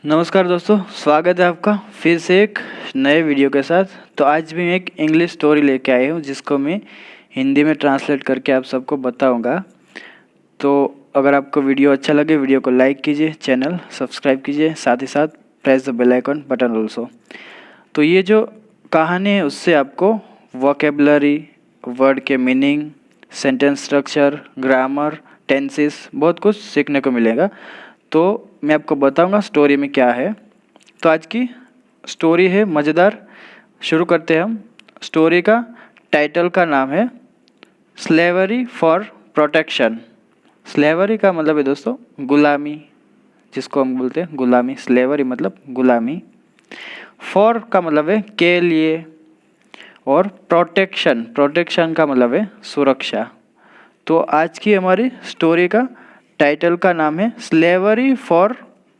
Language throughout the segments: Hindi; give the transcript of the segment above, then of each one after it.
नमस्कार दोस्तों, स्वागत है आपका फिर से एक नए वीडियो के साथ। तो आज भी मैं एक इंग्लिश स्टोरी लेके आया हूँ जिसको मैं हिंदी में ट्रांसलेट करके आप सबको बताऊँगा। तो अगर आपको वीडियो अच्छा लगे वीडियो को लाइक कीजिए, चैनल सब्सक्राइब कीजिए, साथ ही साथ press the bell icon button also. तो ये जो कहानी है उससे आपको वोकेबलरी, वर्ड के meaning, sentence structure, grammar, tenses बहुत कुछ सीखने को मिलेगा। तो मैं आपको बताऊंगा स्टोरी में क्या है। तो आज की स्टोरी है मज़ेदार। शुरू करते हैं हम। स्टोरी का टाइटल का नाम है स्लेवरी फॉर प्रोटेक्शन। स्लेवरी का मतलब है दोस्तों गुलामी, जिसको हम बोलते हैं गुलामी। स्लेवरी मतलब गुलामी। फॉर का मतलब है के लिए, और प्रोटेक्शन, प्रोटेक्शन का मतलब है सुरक्षा। तो आज की हमारी स्टोरी का टाइटल का नाम है स्लेवरी फॉर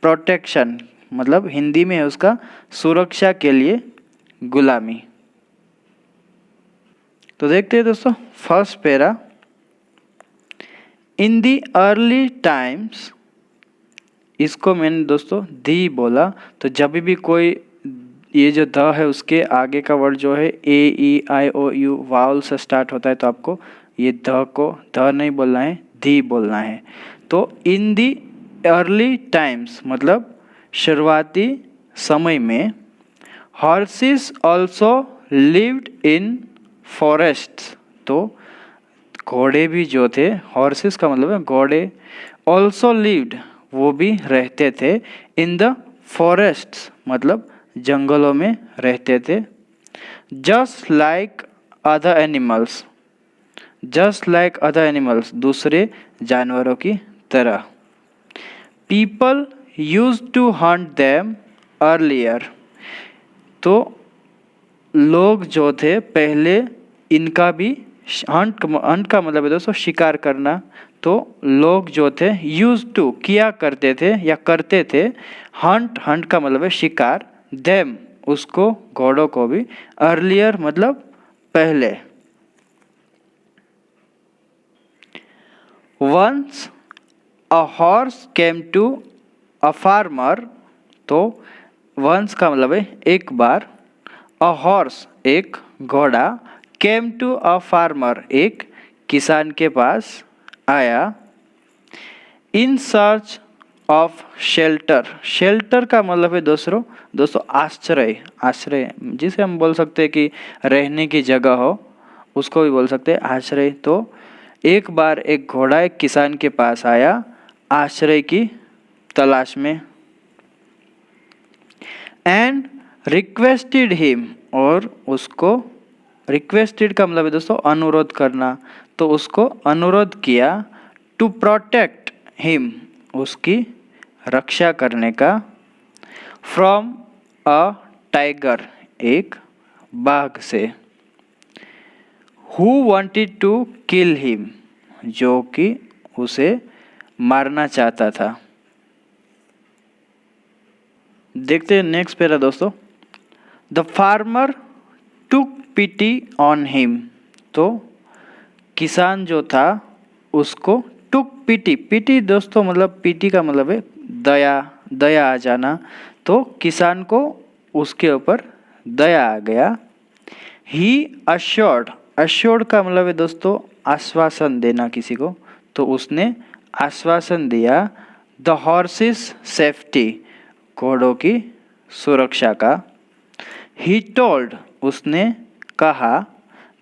प्रोटेक्शन, मतलब हिंदी में है उसका सुरक्षा के लिए गुलामी। तो देखते हैं दोस्तों फर्स्ट पैरा। इन दी अर्ली टाइम्स, इसको मैंने दोस्तों दी बोला, तो जब भी कोई ये जो द है उसके आगे का वर्ड जो है ए ई आई ओ यू वावल से स्टार्ट होता है, तो आपको ये द को द नहीं बोलना है, दी बोलना है। तो इन दी अर्ली टाइम्स मतलब शुरुआती समय में, horses also lived in forests, तो घोड़े भी जो थे, हॉर्सेस का मतलब है घोड़े, ऑल्सो लिव्ड वो भी रहते थे, इन द फॉरेस्ट्स मतलब जंगलों में रहते थे। Just like other animals, just like other animals दूसरे जानवरों की तरह। People use to hunt them earlier, तो लोग जो थे पहले इनका भी हंट का मतलब है दोस्तों शिकार करना। तो लोग जो थे यूज टू किया करते थे या करते थे, हंट, हंट का मतलब है शिकार, देम उसको घोड़ों को भी, अर्लियर मतलब पहले। Once a horse came to a farmer, तो वंस का मतलब है एक बार, अ हॉर्स एक घोड़ा, केम टू अ फार्मर एक किसान के पास आया, in search of shelter, shelter का मतलब है दोस्तों आश्रय, आश्रय जिसे हम बोल सकते हैं कि रहने की जगह हो, उसको भी बोल सकते हैं आश्रय। तो एक बार एक घोड़ा एक किसान के पास आया आश्रय की तलाश में। एंड रिक्वेस्टेड हिम, और उसको, रिक्वेस्टेड का मतलब है दोस्तों अनुरोध करना, तो उसको अनुरोध किया, टू प्रोटेक्ट हिम उसकी रक्षा करने का, फ्रॉम अ टाइगर एक बाघ से, who wanted to kill him जो कि उसे मारना चाहता था। देखते हैं नेक्स्ट पैरा दोस्तों। The farmer took pity on him, तो किसान जो था उसको टुक पिटी, पिटी दोस्तों मतलब पिटी का मतलब है दया, दया आ जाना, तो किसान को उसके ऊपर दया आ गया। ही अश्योर्ड, अश्योर्ड का मतलब है दोस्तों आश्वासन देना किसी को, तो उसने आश्वासन दिया, द हॉर्सेस सेफ्टी घोड़ों की सुरक्षा का। ही टोल्ड उसने कहा,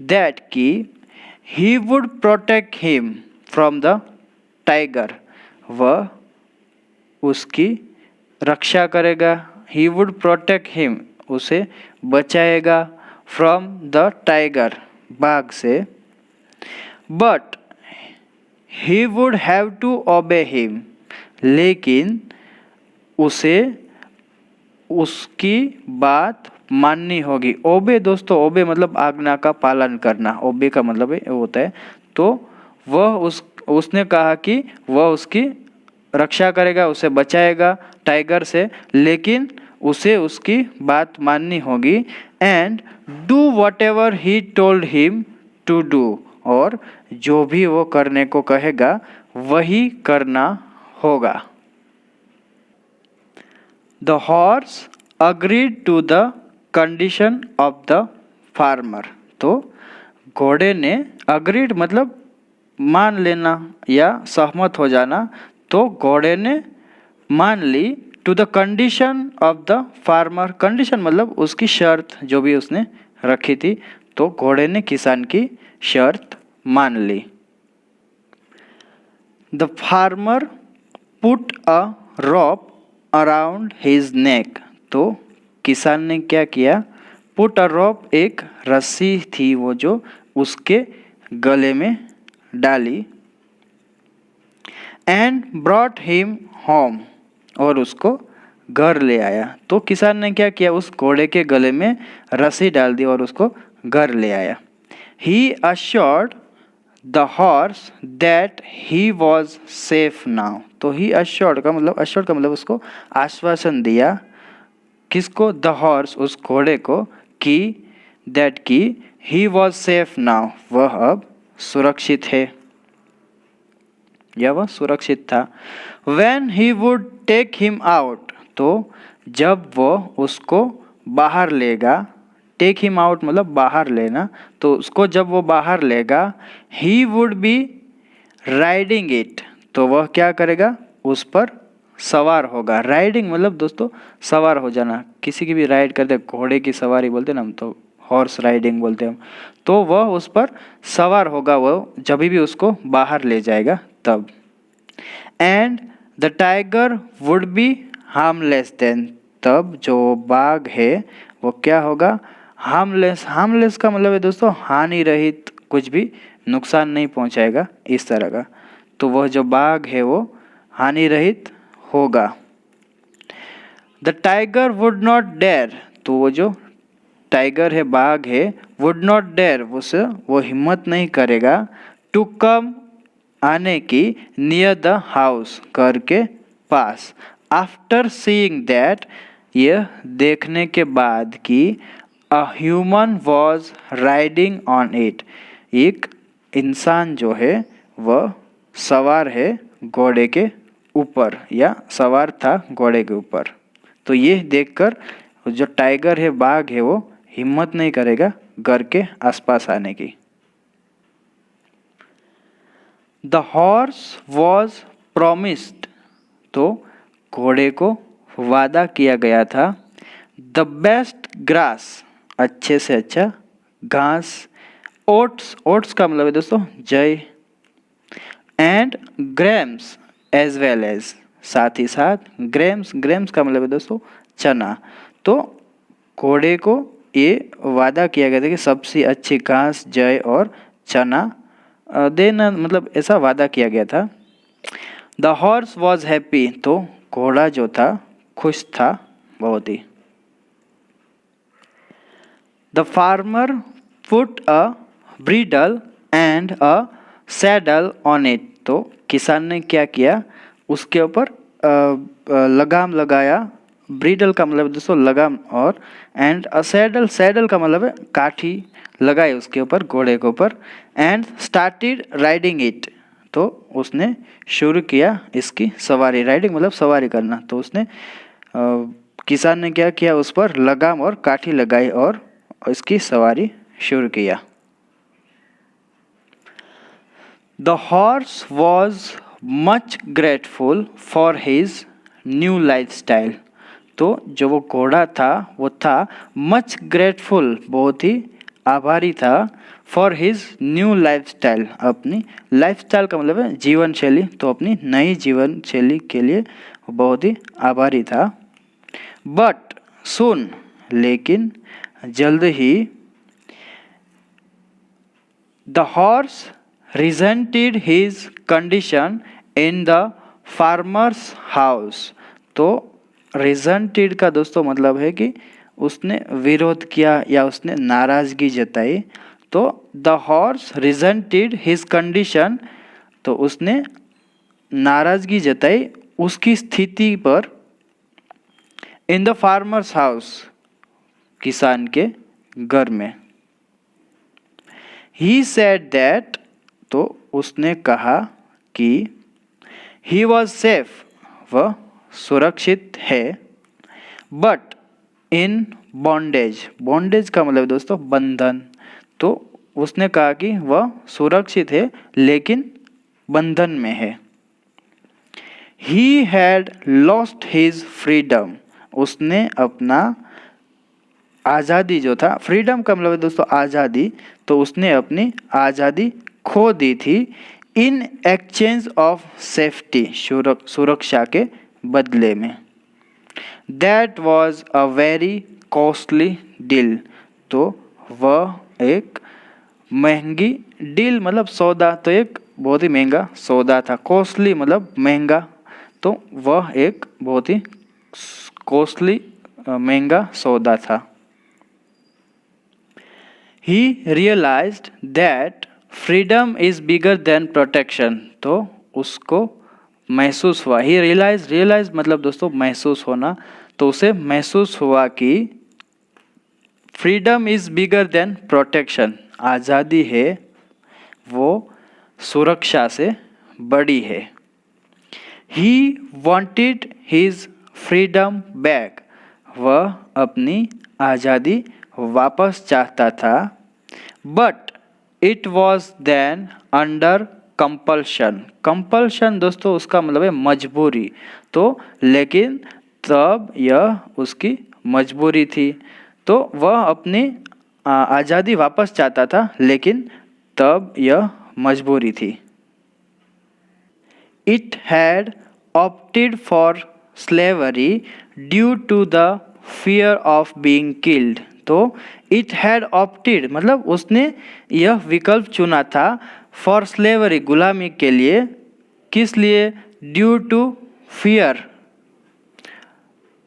दैट कि he would protect him from the tiger वह उसकी रक्षा करेगा, ही वुड प्रोटेक्ट हिम उसे बचाएगा, फ्रॉम द टाइगर बाघ से, but he would have to obey him लेकिन उसे उसकी बात माननी होगी। ओबे दोस्तों, ओबे मतलब आज्ञा का पालन करना, ओबे का मतलब है होता है। तो वह उसने कहा कि वह उसकी रक्षा करेगा, उसे बचाएगा टाइगर से, लेकिन उसे उसकी बात माननी होगी। And do whatever he told him to do, और जो भी वो करने को कहेगा वही करना होगा। The horse agreed to the condition of the farmer. तो घोड़े ने अग्रीड मतलब मान लेना या सहमत हो जाना, तो घोड़े ने मान ली to the condition of the farmer. Condition मतलब उसकी शर्त जो भी उसने रखी थी, तो घोड़े ने किसान की शर्त मान ली। The farmer put a rope around his neck. तो किसान ने क्या किया, पुट अ रोप, एक रस्सी थी वो जो उसके गले में डाली। एंड ब्रॉट हिम होम, और उसको घर ले आया। तो किसान ने क्या किया, उस घोड़े के गले में रस्सी डाल दी और उसको घर ले आया। He assured the horse that he was safe now. तो ही अश्योर्ड का मतलब उसको आश्वासन दिया, किसको, द हॉर्स, उस घोड़े को, कि दैट की ही वॉज सेफ नाउ, वह अब सुरक्षित है या वह सुरक्षित था। When he would take him out, तो जब वो उसको बाहर लेगा, टेक हिम आउट मतलब बाहर लेना, तो उसको जब वो बाहर लेगा, he would be riding it, तो वह क्या करेगा, उस पर सवार होगा। राइडिंग मतलब दोस्तों सवार हो जाना, किसी की भी राइड करते, घोड़े की सवारी बोलते ना हम, तो हॉर्स राइडिंग बोलते हैं हम। तो वह उस पर सवार होगा, वह जब भी उसको बाहर ले जाएगा तब। And the tiger would be harmless then, तब जो बाघ है वो क्या होगा, हार्मलेस। हार्मलेस का मतलब है दोस्तों हानि रहित, कुछ भी नुकसान नहीं पहुंचाएगा, इस तरह का। तो वह जो बाघ है वो हानि रहित होगा। The tiger would not dare, तो वो जो टाइगर है, बाघ है, वुड नॉट डेयर, वो हिम्मत नहीं करेगा, टू कम, आने की, नियर द हाउस, घर के पास। आफ्टर सीइंग दैट, यह देखने के बाद कि a human was riding on it, एक इंसान जो है वह सवार है घोड़े के ऊपर, या सवार था घोड़े के ऊपर। तो ये देखकर जो टाइगर है, बाघ है, वो हिम्मत नहीं करेगा घर के आसपास आने की। द हॉर्स वॉज प्रोमिस्ड, तो घोड़े को वादा किया गया था, द बेस्ट ग्रास, अच्छे से अच्छा घास, ओट्स, ओट्स का मतलब है दोस्तों जय, and grams as well as, साथ ही साथ ग्रेम्स, ग्रेम्स का मतलब है दोस्तों चना। तो घोड़े को ये वादा किया गया था कि सबसे अच्छी घास, जय और चना देना, मतलब ऐसा वादा किया गया था। द हॉर्स वॉज हैप्पी, तो घोड़ा जो था खुश था बहुत ही। The farmer put a bridle and a saddle on it, तो किसान ने क्या किया, उसके ऊपर लगाम लगाया। ब्रीडल का मतलब दोस्तों लगाम, और एंड अ सैडल, सैडल का मतलब है काठी लगाई उसके ऊपर, घोड़े के ऊपर। एंड स्टार्टेड राइडिंग इट, तो उसने शुरू किया इसकी सवारी। राइडिंग मतलब सवारी करना, तो उसने किसान ने क्या किया, उस पर लगाम और काठी लगाई और इसकी सवारी शुरू किया। The horse was much grateful for his new lifestyle, तो जो वो घोड़ा था वो था मच ग्रेटफुल, बहुत ही आभारी था, फॉर हिज न्यू लाइफस्टाइल, अपनी लाइफस्टाइल का मतलब है जीवन शैली, तो अपनी नई जीवन शैली के लिए वो बहुत ही आभारी था। बट सुन, लेकिन जल्द ही, the horse resented his condition in the farmer's house, तो रिजेंटेड का दोस्तों मतलब है कि उसने विरोध किया या उसने नाराज़गी जताई। तो the horse resented his condition, तो उसने नाराज़गी जताई उसकी स्थिति पर, इन द फार्मर्स हाउस, किसान के घर में। ही सेड दैट, तो उसने कहा कि ही वॉज सेफ, वह सुरक्षित है। बट इन बॉन्डेज, बॉन्डेज का मतलब दोस्तों बंधन, तो उसने कहा कि वह सुरक्षित है लेकिन बंधन में है। He had lost his freedom, उसने अपना आज़ादी जो था, फ्रीडम का मतलब दोस्तों आज़ादी, तो उसने अपनी आज़ादी खो दी थी इन एक्सचेंज ऑफ सेफ्टी, सुरक्षा के बदले में। That was a very costly deal, तो वह एक महंगी डील मतलब सौदा, तो एक बहुत ही महंगा सौदा था। कॉस्टली मतलब महंगा, तो वह एक बहुत ही कॉस्टली महंगा सौदा था। He realized that freedom is bigger than protection, तो उसको महसूस हुआ, ही रियलाइज मतलब दोस्तों महसूस होना, तो उसे महसूस हुआ कि freedom is bigger than protection, आज़ादी है वो सुरक्षा से बड़ी है। He wanted his freedom back, वह अपनी आज़ादी वापस चाहता था। But it was then under compulsion, compulsion दोस्तों उसका मतलब है मजबूरी, तो लेकिन तब यह उसकी मजबूरी थी, तो वह अपनी आज़ादी वापस चाहता था लेकिन तब यह मजबूरी थी। It had opted for slavery due to the fear of being killed, तो इट हैड ऑप्टेड मतलब उसने यह विकल्प चुना था फॉर स्लेवरी, गुलामी के लिए, किस लिए, ड्यू टू फियर,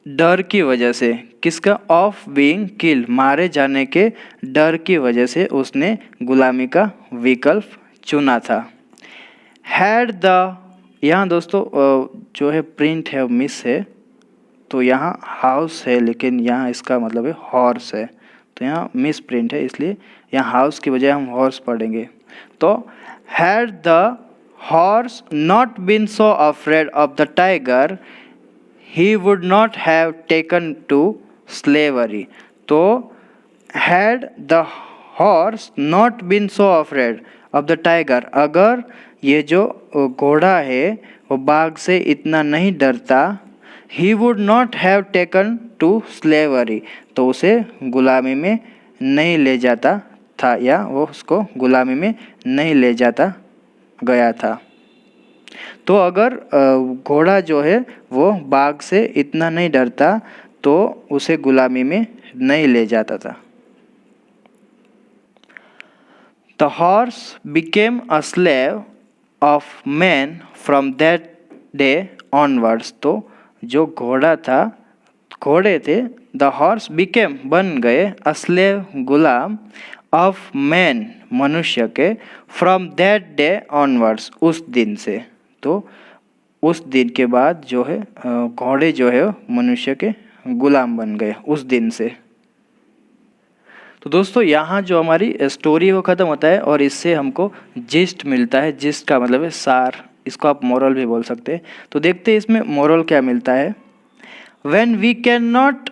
डर की वजह से, किसका, ऑफ बीइंग किल्ड, मारे जाने के डर की वजह से उसने गुलामी का विकल्प चुना था। हैड द, यहाँ दोस्तों जो है प्रिंट है मिस है, तो यहाँ हाउस है लेकिन यहाँ इसका मतलब है हॉर्स है, तो यहाँ मिस प्रिंट है, इसलिए यहाँ हाउस की बजाय हम हॉर्स पढ़ेंगे। तो had the horse not been so afraid of the tiger he would not have taken to slavery, तो had the horse not been so afraid of the tiger, अगर ये जो घोड़ा है वो बाघ से इतना नहीं डरता, he would not have taken to slavery, तो उसे गुलामी में नहीं ले जाता था, या वो उसको गुलामी में नहीं ले जाता गया था। तो अगर घोड़ा जो है वो बाघ से इतना नहीं डरता तो उसे गुलामी में नहीं ले जाता था। The horse became a slave of man from that day onwards, तो जो घोड़ा था, घोड़े थे, द हॉर्स बिकेम बन गए, a slave Ghulam, of man मनुष्य के, फ्रॉम दैट डे ऑनवर्ड्स उस दिन से, तो उस दिन के बाद जो है घोड़े जो है मनुष्य के गुलाम बन गए उस दिन से। तो दोस्तों यहाँ जो हमारी स्टोरी वो ख़त्म होता है और इससे हमको जिस्ट मिलता है, जिस्ट का मतलब है सार, इसको आप मोरल भी बोल सकते हैं। तो देखते हैं इसमें मोरल क्या मिलता है। When we can not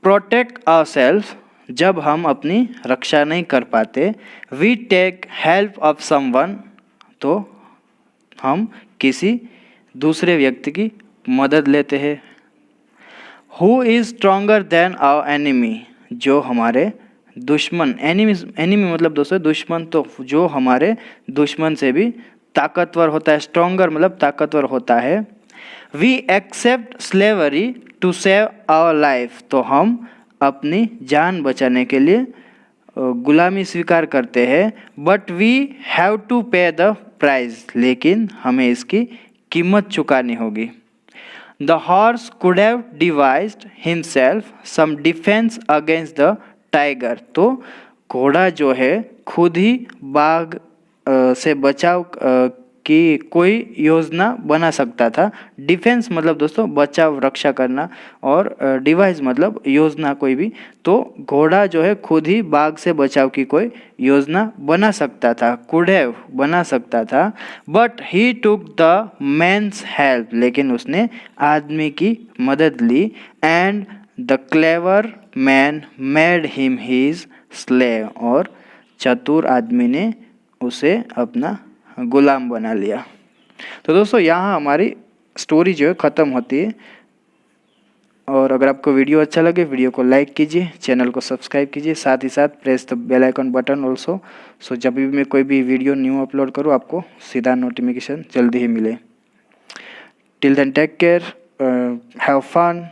protect ourselves, जब हम अपनी रक्षा नहीं कर पाते, we take help of someone, तो हम किसी दूसरे व्यक्ति की मदद लेते हैं। Who is stronger than our enemy, जो हमारे दुश्मन, एनिमी मतलब दोस्तों दुश्मन, तो जो हमारे दुश्मन से भी ताकतवर होता है, स्ट्रॉन्गर मतलब ताकतवर होता है। We accept slavery to save our life, तो हम अपनी जान बचाने के लिए गुलामी स्वीकार करते हैं। But we have to pay the price, लेकिन हमें इसकी कीमत चुकानी होगी। The horse could have devised himself some defence against the tiger, तो घोड़ा जो है खुद ही बाघ से बचाव कि कोई योजना बना सकता था। डिफेंस मतलब दोस्तों बचाव रक्षा करना, और डिवाइस मतलब योजना कोई भी। तो घोड़ा जो है खुद ही बाघ से बचाव की कोई योजना बना सकता था, कुड हैव बना सकता था। But he took the man's help, लेकिन उसने आदमी की मदद ली। And the clever man made him his slave, और चतुर आदमी ने उसे अपना गुलाम बना लिया। तो दोस्तों यहाँ हमारी स्टोरी जो है ख़त्म होती है। और अगर आपको वीडियो अच्छा लगे, वीडियो को लाइक कीजिए, चैनल को सब्सक्राइब कीजिए, साथ ही साथ press the bell icon button also, so जब भी मैं कोई भी वीडियो न्यू अपलोड करूँ आपको सीधा नोटिफिकेशन जल्दी ही मिले। Till then take care, have fun.